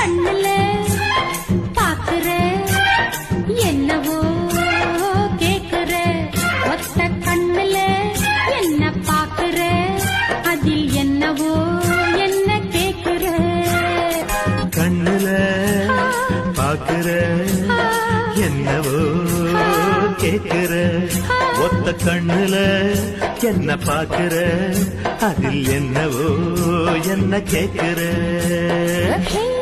கண்ணுல பாக்குற என்னவோ கேக்குற ஒத்த கண்ணுல என்ன பாக்குற அதில் என்னவோ என்ன கேக்குற கண்ணுல பாக்குற என்னவோ கேக்குற ஒத்த கண்ணுல என்ன பாக்குற அதில் என்னவோ என்ன கேக்குற Hey